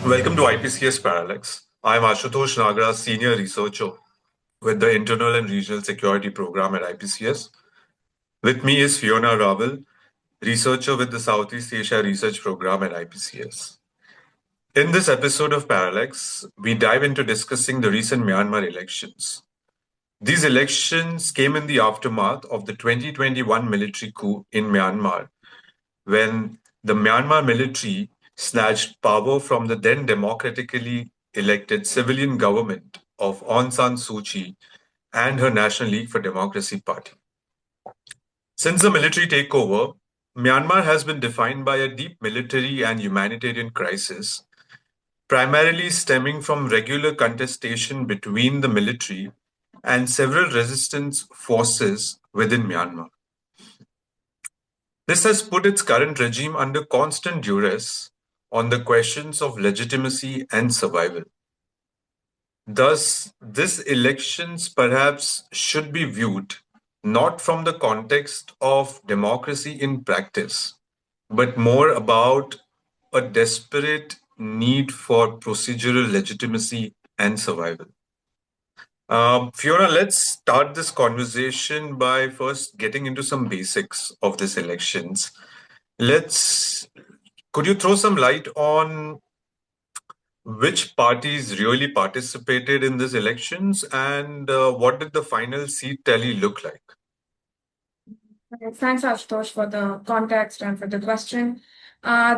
Welcome to IPCS Parallax. I'm Ashutosh Nagda, Senior Researcher with the Internal and Regional Security Program at IPCS. With me is Fiona Raval, Researcher with the Southeast Asia Research Program at IPCS. In this episode of Parallax, we dive into discussing the recent Myanmar elections. These elections came in the aftermath of the 2021 military coup in Myanmar, when the Myanmar military snatched power from the then democratically elected civilian government of Aung San Suu Kyi and her National League for Democracy party. Since the military takeover, Myanmar has been defined by a deep military and humanitarian crisis, primarily stemming from regular contestation between the military and several resistance forces within Myanmar. This has put its current regime under constant duress on the questions of legitimacy and survival. Thus, these elections perhaps should be viewed not from the context of democracy in practice, but more about a desperate need for procedural legitimacy and survival. Fiona, let's start this conversation by first getting into some basics of these elections. Could you throw some light on which parties really participated in these elections and what did the final seat tally look like? Thanks, Ashutosh, for the context and for the question.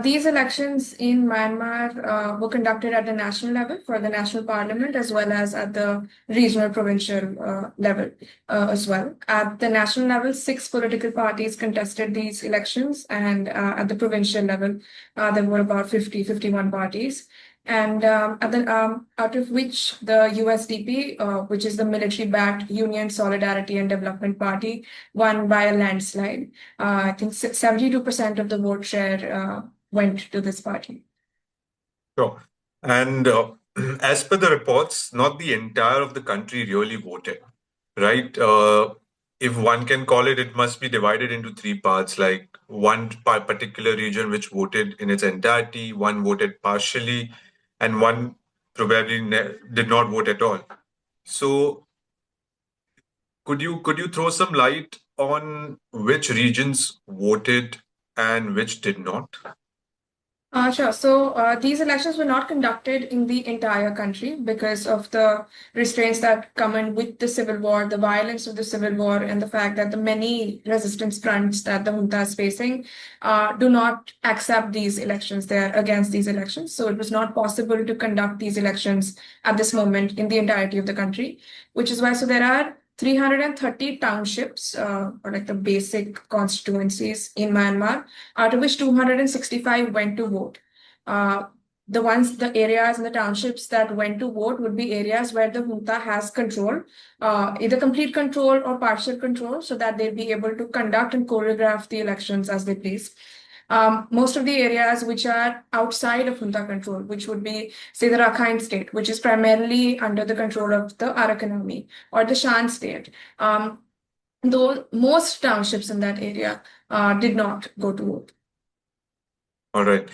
These elections in Myanmar were conducted at the national level for the national parliament as well as at the regional provincial level as well. At the national level, 6 political parties contested these elections, and at the provincial level, there were about 51 parties. And out of which the USDP, which is the military-backed Union Solidarity and Development Party, won by a landslide. I think 72% of the vote share went to this party. Sure. And as per the reports, not the entire of the country really voted, right? If one can call it, it must be divided into 3 parts, like one particular region which voted in its entirety, one voted partially, and one probably did not vote at all. So could you throw some light on which regions voted and which did not? Sure. So these elections were not conducted in the entire country because of the restraints that come in with the civil war, the violence of the civil war, and the fact that the many resistance fronts that the junta is facing do not accept these elections. They are against these elections. So it was not possible to conduct these elections at this moment in the entirety of the country, which is why there are 330 townships, or like the basic constituencies in Myanmar, out of which 265 went to vote. The areas and the townships that went to vote would be areas where the junta has control, either complete control or partial control, so that they'll be able to conduct and choreograph the elections as they please. Most of the areas which are outside of junta control, which would be, say, the Rakhine state, which is primarily under the control of the Arakan army, or the Shan state, though most townships in that area did not go to vote. All right.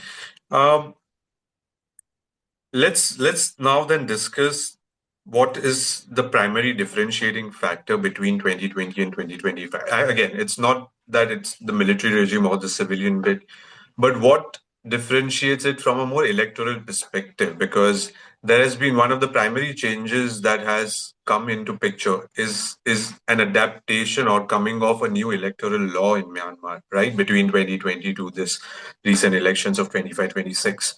Let's now then discuss what is the primary differentiating factor between 2020 and 2025. Again, it's not that it's the military regime or the civilian bit, but what differentiates it from a more electoral perspective? Because there has been one of the primary changes that has come into picture is an adaptation or coming of a new electoral law in Myanmar, right? Between 2020 to this recent elections of 25-26.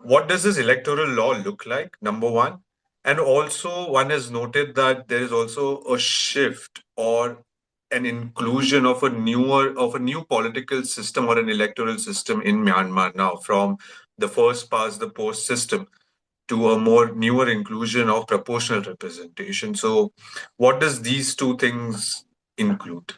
What does this electoral law look like? Number one. And also, one has noted that there is also a shift or an inclusion of a new political system or an electoral system in Myanmar now, from the first past the post system to a more newer inclusion of proportional representation. So, what does these two things include?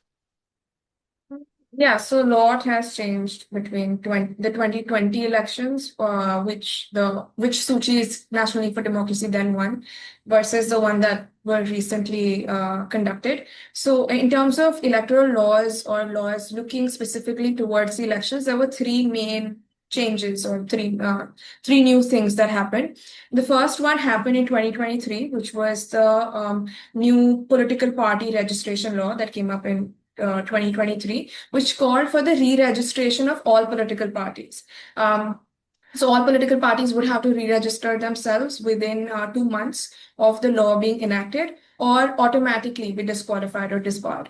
Yeah, so a lot has changed between the 2020 elections, which Suu Kyi's National League for Democracy then won, versus the one that were recently conducted. So in terms of electoral laws or laws looking specifically towards the elections, there were 3 main changes or three new things that happened. The first one happened in 2023, which was the new political party registration law that came up in 2023, which called for the re-registration of all political parties. So all political parties would have to re-register themselves within 2 months of the law being enacted, or automatically be disqualified or disbarred.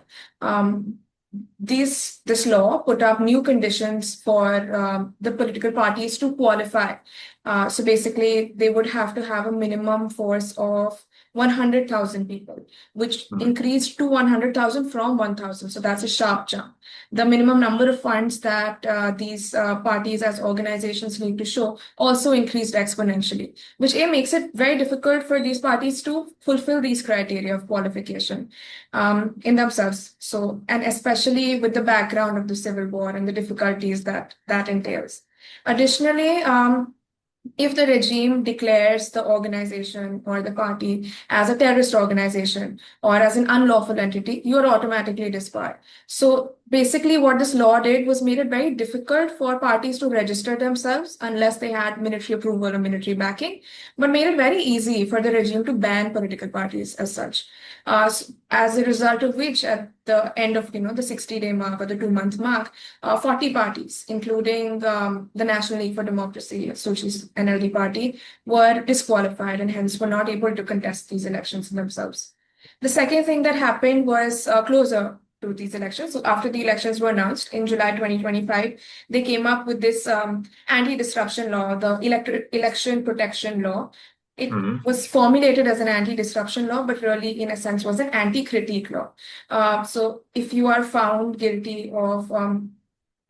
This law put up new conditions for the political parties to qualify. So basically, they would have to have a minimum force of 100,000 people, which increased to 100,000 from 1,000. So that's a sharp jump. The minimum number of funds that these parties as organizations need to show also increased exponentially, which makes it very difficult for these parties to fulfill these criteria of qualification in themselves. So, and especially with the background of the civil war and the difficulties that entails. Additionally, if the regime declares the organization or the party as a terrorist organization or as an unlawful entity, you are automatically disbarred. So basically, what this law did was made it very difficult for parties to register themselves unless they had military approval or military backing, but made it very easy for the regime to ban political parties as such. As a result of which, at the end of the 60-day mark or the 2-month mark, 40 parties, including the National League for Democracy, Socialist NLD party, were disqualified and hence were not able to contest these elections themselves. The second thing that happened was closer to these elections. So after the elections were announced in July 2025, they came up with this anti-disruption law, the Election Protection Law. It was formulated as an anti-disruption law, but really, in a sense, was an anti-critique law. So if you are found guilty of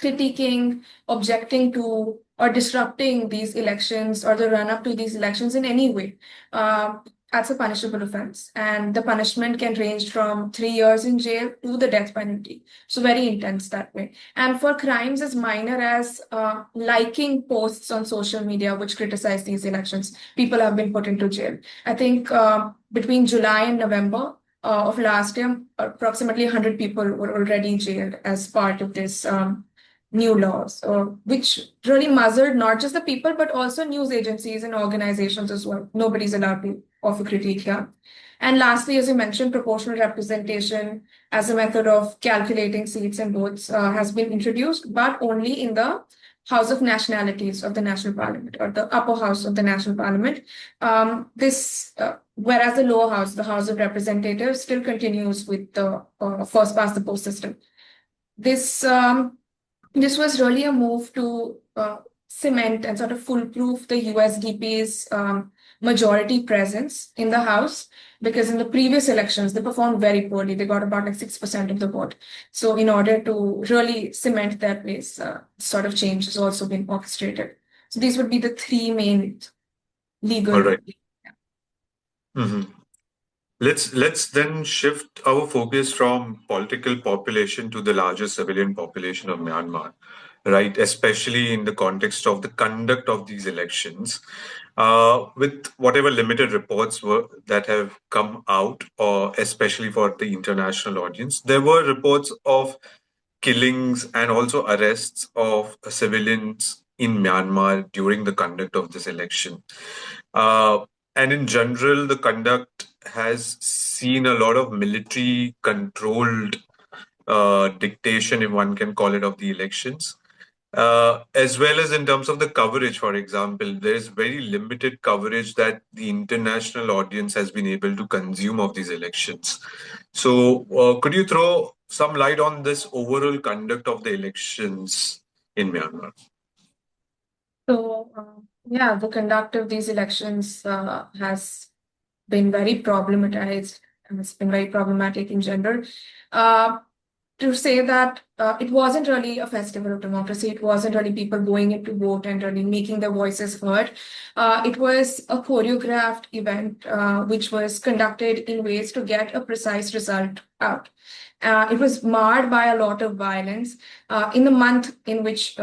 critiquing, objecting to, or disrupting these elections or the run-up to these elections in any way, that's a punishable offense. And the punishment can range from 3 years in jail to the death penalty. So very intense that way. And for crimes as minor as liking posts on social media which criticize these elections, people have been put into jail. I think between July and November of last year, approximately 100 people were already jailed as part of this new laws, which really muzzled not just the people, but also news agencies and organizations as well. Nobody's allowed to offer critique here. And lastly, as you mentioned, proportional representation as a method of calculating seats and votes has been introduced, but only in the House of Nationalities of the National Parliament, or the upper house of the National Parliament. Whereas the lower house, the House of Representatives, still continues with the first past the post system. This was really a move to cement and sort of foolproof the USDP's majority presence in the House, because in the previous elections, they performed very poorly. They got about like 6% of the vote. So in order to really cement their place, sort of change has also been orchestrated. So these would be the three main legal. All right. Let's then shift our focus from political population to the larger civilian population of Myanmar, right? Especially in the context of the conduct of these elections. With whatever limited reports that have come out, or especially for the international audience, there were reports of killings and also arrests of civilians in Myanmar during the conduct of this election. And in general, the conduct has seen a lot of military controlled dictation, if one can call it, of the elections. As well as in terms of the coverage, for example, there is very limited coverage that the international audience has been able to consume of these elections. So, could you throw some light on this overall conduct of the elections in Myanmar? So, yeah, the conduct of these elections has been very problematized, and it's been very problematic in general. To say that it wasn't really a festival of democracy, it wasn't really people going in to vote and really making their voices heard. It was a choreographed event which was conducted in ways to get a precise result out. It was marred by a lot of violence. In the month in which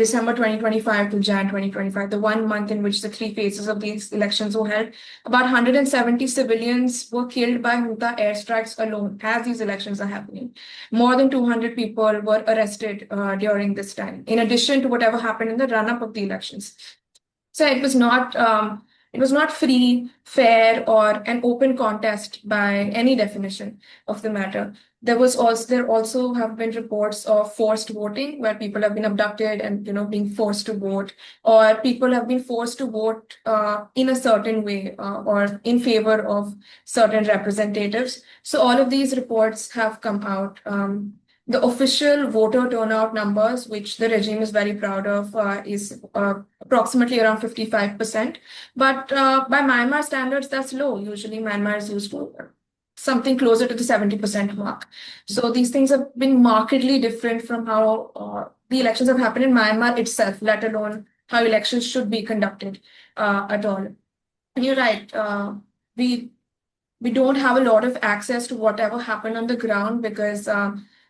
December 2025 to Jan 2025, the 1 month in which the 3 phases of these elections were held, about 170 civilians were killed by junta airstrikes alone as these elections are happening. More than 200 people were arrested during this time, in addition to whatever happened in the run-up of the elections. So it was not free, fair, or an open contest by any definition of the matter. There also have been reports of forced voting where people have been abducted and being forced to vote, or people have been forced to vote in a certain way or in favor of certain representatives. So all of these reports have come out. The official voter turnout numbers, which the regime is very proud of, is approximately around 55%. But by Myanmar standards, that's low. Usually, Myanmar is used to something closer to the 70% mark. So these things have been markedly different from how the elections have happened in Myanmar itself, let alone how elections should be conducted at all. And you're right. We don't have a lot of access to whatever happened on the ground because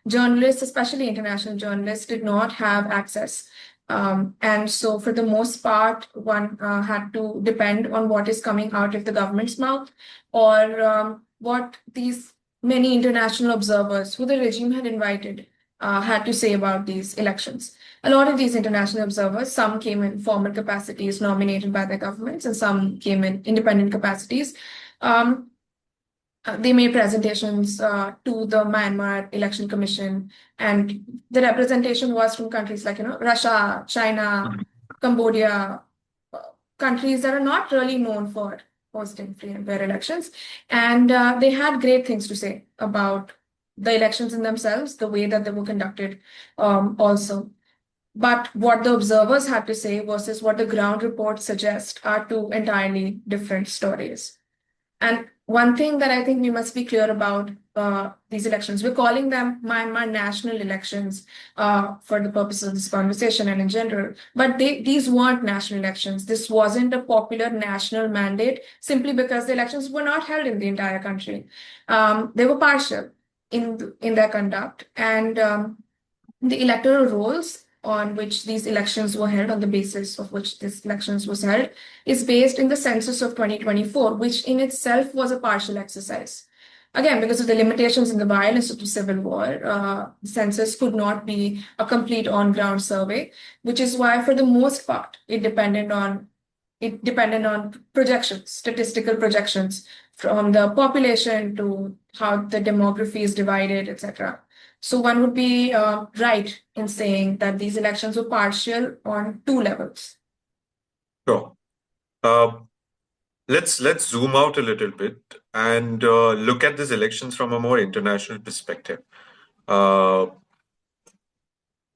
journalists, especially international journalists, did not have access. And so, for the most part, one had to depend on what is coming out of the government's mouth or what these many international observers who the regime had invited had to say about these elections. A lot of these international observers, some came in formal capacities nominated by their governments, and some came in independent capacities. They made presentations to the Myanmar Election Commission, and the representation was from countries like Russia, China, Cambodia, countries that are not really known for hosting free and fair elections. And they had great things to say about the elections in themselves, the way that they were conducted, also. But what the observers had to say versus what the ground reports suggest are two entirely different stories. And one thing that I think we must be clear about these elections, we're calling them Myanmar national elections for the purposes of this conversation and in general, but these weren't national elections. This wasn't a popular national mandate simply because the elections were not held in the entire country. They were partial in their conduct, and the electoral rolls on which these elections were held, on the basis of which these elections was held, is based in the census of 2024, which in itself was a partial exercise. Again, because of the limitations in the violence of the civil war, the census could not be a complete on-ground survey, which is why, for the most part, it depended on projections, statistical projections from the population to how the demography is divided, etc. So one would be right in saying that these elections were partial on two levels. Sure. Let's zoom out a little bit and look at these elections from a more international perspective. One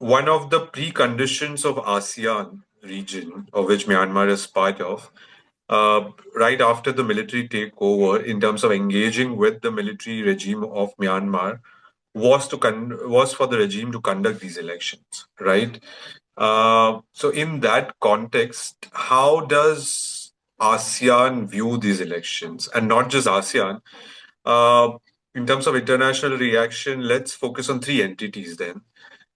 of the preconditions of ASEAN region, of which Myanmar is part of, right after the military takeover, in terms of engaging with the military regime of Myanmar, was for the regime to conduct these elections, right? So in that context, how does ASEAN view these elections, and not just ASEAN? In terms of international reaction, let's focus on three entities then.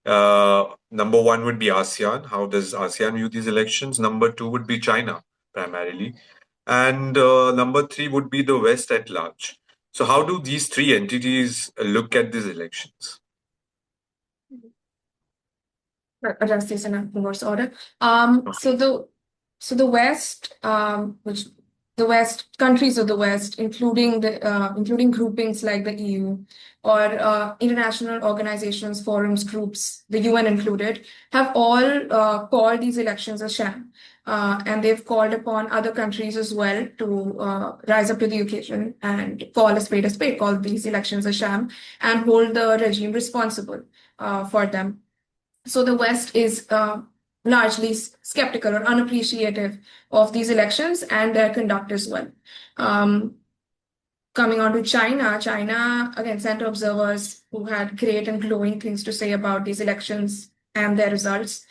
Number one would be ASEAN. How does ASEAN view these elections? Number two would be China, primarily. And number three would be the West at large. So how do these three entities look at these elections? Address these in reverse order. So the West, which the West countries of the West, including groupings like the EU or international organizations, forums, groups, the UN included, have all called these elections a sham. And they've called upon other countries as well to rise up to the occasion and call a spade, call these elections a sham, and hold the regime responsible for them. So the West is largely skeptical or unappreciative of these elections and their conduct as well. Coming on to China, again sent observers who had great and glowing things to say about these elections and their results.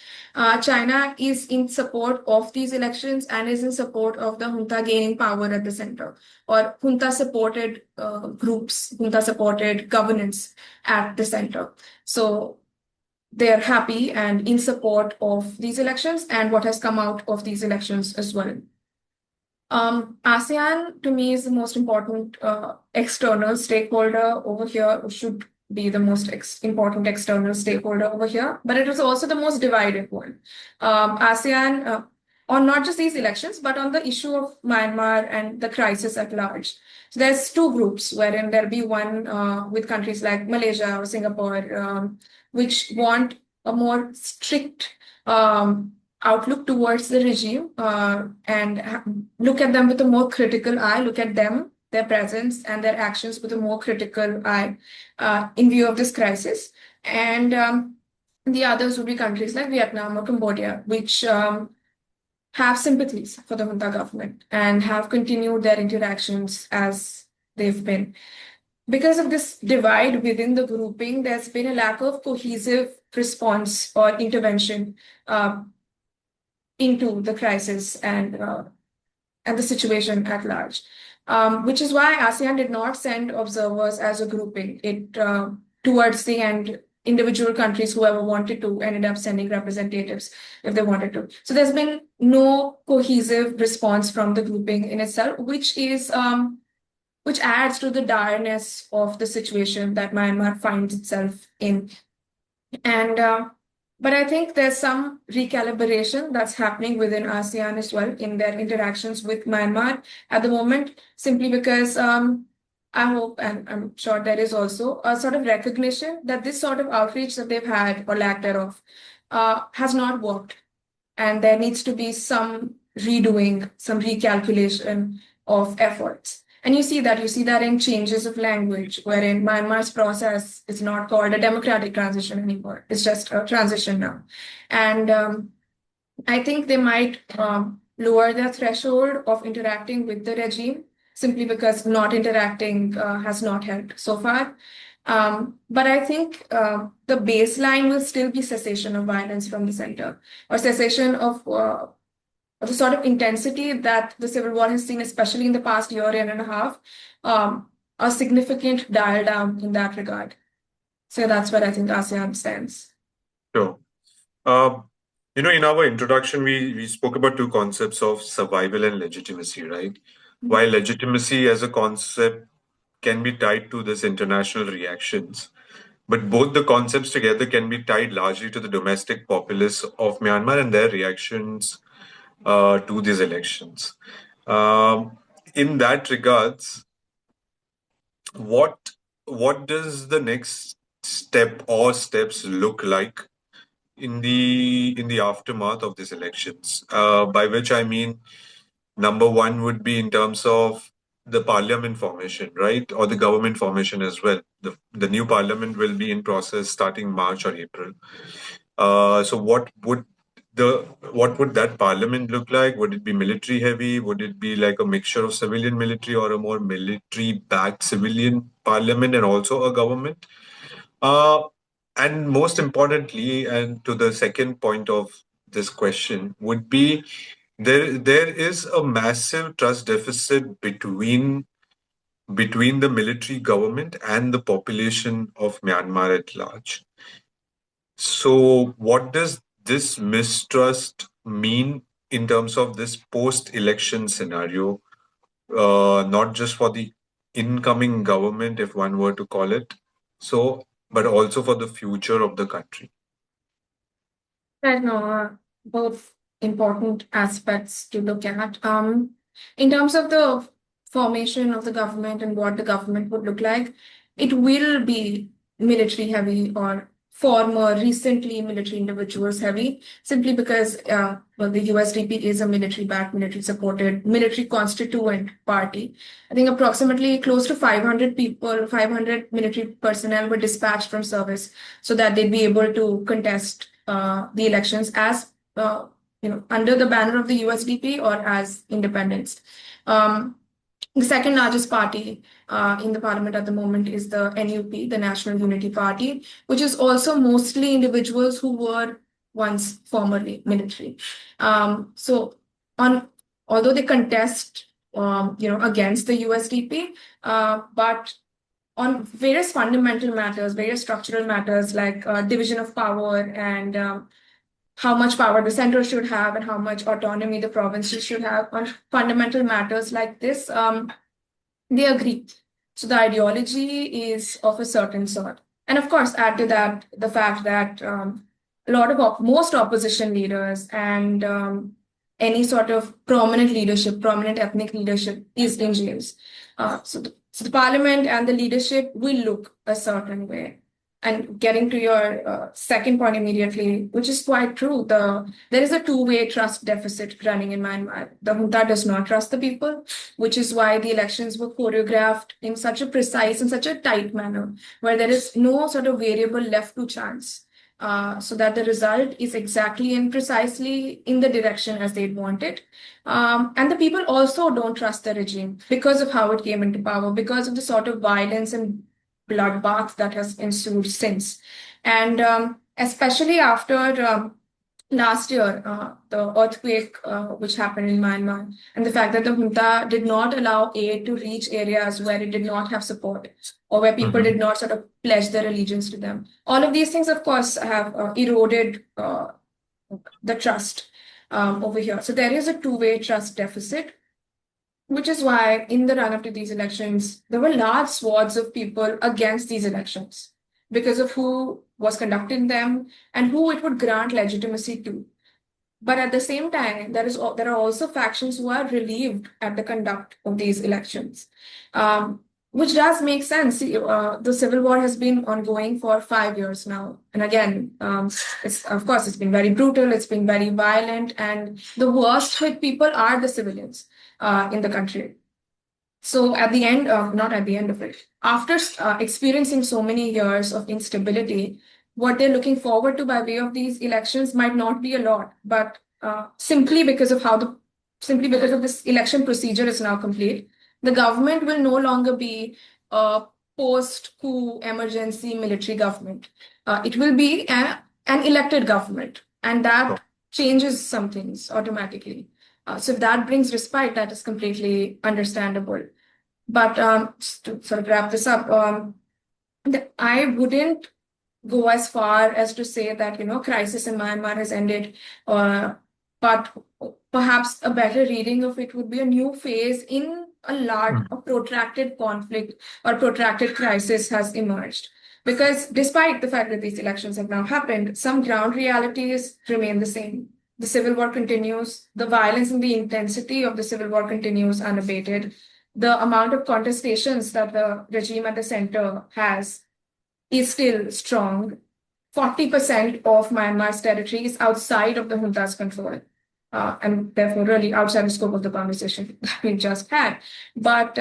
China is in support of these elections and is in support of the junta gaining power at the center, or junta-supported groups, junta-supported governance at the center. So they're happy and in support of these elections and what has come out of these elections as well. ASEAN to me is the most important external stakeholder over here, should be the most important external stakeholder over here, but it is also the most divided one. ASEAN, on not just these elections, but on the issue of Myanmar and the crisis at large. So there's two groups, wherein there'll be one with countries like Malaysia or Singapore, which want a more strict outlook towards the regime and look at them with a more critical eye, look at them, their presence, and their actions with a more critical eye in view of this crisis. And the others would be countries like Vietnam or Cambodia, which have sympathies for the junta government and have continued their interactions as they've been. Because of this divide within the grouping, there's been a lack of cohesive response or intervention into the crisis and the situation at large, which is why ASEAN did not send observers as a grouping. It towards the end, individual countries, whoever wanted to, ended up sending representatives if they wanted to. So there's been no cohesive response from the grouping in itself, which adds to the direness of the situation that Myanmar finds itself in. And but I think there's some recalibration that's happening within ASEAN as well in their interactions with Myanmar at the moment, simply because I hope, and I'm sure there is also a sort of recognition that this sort of outreach that they've had or lack thereof has not worked. And there needs to be some redoing, some recalculation of efforts. And you see that in changes of language, wherein Myanmar's process is not called a democratic transition anymore. It's just a transition now. And I think they might lower their threshold of interacting with the regime simply because not interacting has not helped so far. But I think the baseline will still be cessation of violence from the center, or cessation of the sort of intensity that the civil war has seen, especially in the past year and a half, a significant dial down in that regard. So that's where I think ASEAN stands. Sure. In our introduction, we spoke about two concepts of survival and legitimacy, right? While legitimacy as a concept can be tied to this international reactions, but both the concepts together can be tied largely to the domestic populace of Myanmar and their reactions to these elections. In that regards, what does the next step or steps look like in the aftermath of these elections? By which I mean, number one would be in terms of the parliament formation, right, or the government formation as well. The new parliament will be in process starting March or April. So what would that parliament look like? Would it be military heavy? Would it be like a mixture of civilian military or a more military backed civilian parliament and also a government? And most importantly, and to the second point of this question, would be there is a massive trust deficit between the military government and the population of Myanmar at large. So, what does this mistrust mean in terms of this post-election scenario? Not just for the incoming government, if one were to call it so, but also for the future of the country. Right now, both important aspects to look at. In terms of the formation of the government and what the government would look like, it will be military heavy or former, recently military individuals heavy, simply because the USDP is a military-backed, military-supported, military constituent party. I think approximately close to 500 people, 500 military personnel were dispatched from service so that they'd be able to contest the elections as under the banner of the USDP or as independents. The second largest party in the parliament at the moment is the NUP, the National Unity Party, which is also mostly individuals who were once formerly military. So although they contest against the USDP, but on various fundamental matters, various structural matters like division of power and how much power the center should have and how much autonomy the provinces should have. On fundamental matters like this, they agree. So the ideology is of a certain sort. And of course, add to that the fact that a lot of most opposition leaders and any sort of prominent leadership, prominent ethnic leadership is in jails. So the parliament and the leadership will look a certain way. And getting to your second point immediately, which is quite true, there is a two-way trust deficit running in Myanmar. The junta does not trust the people, which is why the elections were choreographed in such a precise and such a tight manner, where there is no sort of variable left to chance, so that the result is exactly and precisely in the direction as they'd want it. And the people also don't trust the regime because of how it came into power, because of the sort of violence and bloodbath that has ensued since. And especially after last year, the earthquake which happened in Myanmar, and the fact that the junta did not allow aid to reach areas where it did not have support or where people did not sort of pledge their allegiance to them. All of these things, of course, have eroded the trust over here. So there is a two-way trust deficit, which is why in the run up to these elections, there were large swaths of people against these elections because of who was conducting them and who it would grant legitimacy to. But at the same time, there are also factions who are relieved at the conduct of these elections, which does make sense. The civil war has been ongoing for 5 years now, and again, it's been very brutal. It's been very violent, and the worst hit people are the civilians in the country. So at the end of, not at the end of it, after experiencing so many years of instability, what they're looking forward to by way of these elections might not be a lot, but simply because of this election procedure is now complete, the government will no longer be a post-coup emergency military government. It will be an elected government, and that changes some things automatically. So if that brings respite, that is completely understandable. But just to sort of wrap this up, I wouldn't go as far as to say that, crisis in Myanmar has ended, but perhaps a better reading of it would be a new phase in a protracted conflict or protracted crisis has emerged. Because despite the fact that these elections have now happened, some ground realities remain the same. The civil war continues, the violence and the intensity of the civil war continues unabated. The amount of contestations that the regime at the center has is still strong. 40% of Myanmar's territory is outside of the junta's control, and therefore really outside the scope of the conversation that we just had. But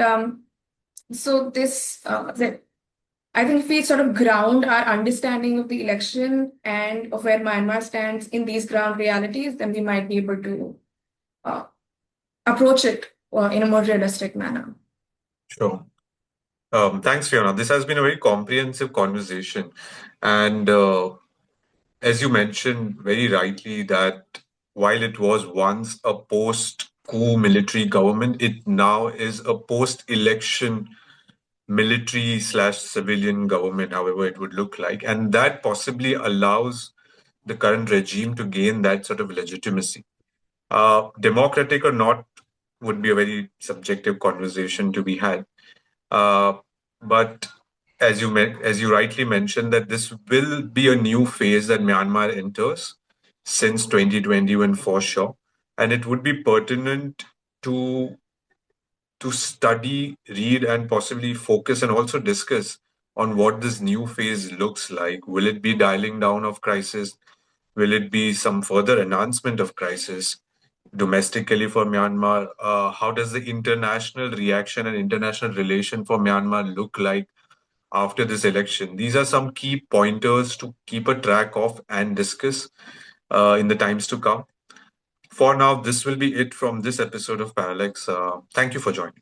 so this, I think if we sort of ground our understanding of the election and of where Myanmar stands in these ground realities, then we might be able to approach it in a more realistic manner. Sure. Thanks, Fiona. This has been a very comprehensive conversation. And as you mentioned very rightly, that while it was once a post-coup military government, it now is a post-election military/civilian government, however it would look like. And that possibly allows the current regime to gain that sort of legitimacy. Democratic or not would be a very subjective conversation to be had. But as you rightly mentioned, that this will be a new phase that Myanmar enters since 2021 for sure, and it would be pertinent to study, read, and possibly focus and also discuss on what this new phase looks like. Will it be dialing down of crisis? Will it be some further enhancement of crisis domestically for Myanmar? How does the international reaction and international relation for Myanmar look like after this election? These are some key pointers to keep a track of and discuss in the times to come. For now, this will be it from this episode of Parallax. Thank you for joining.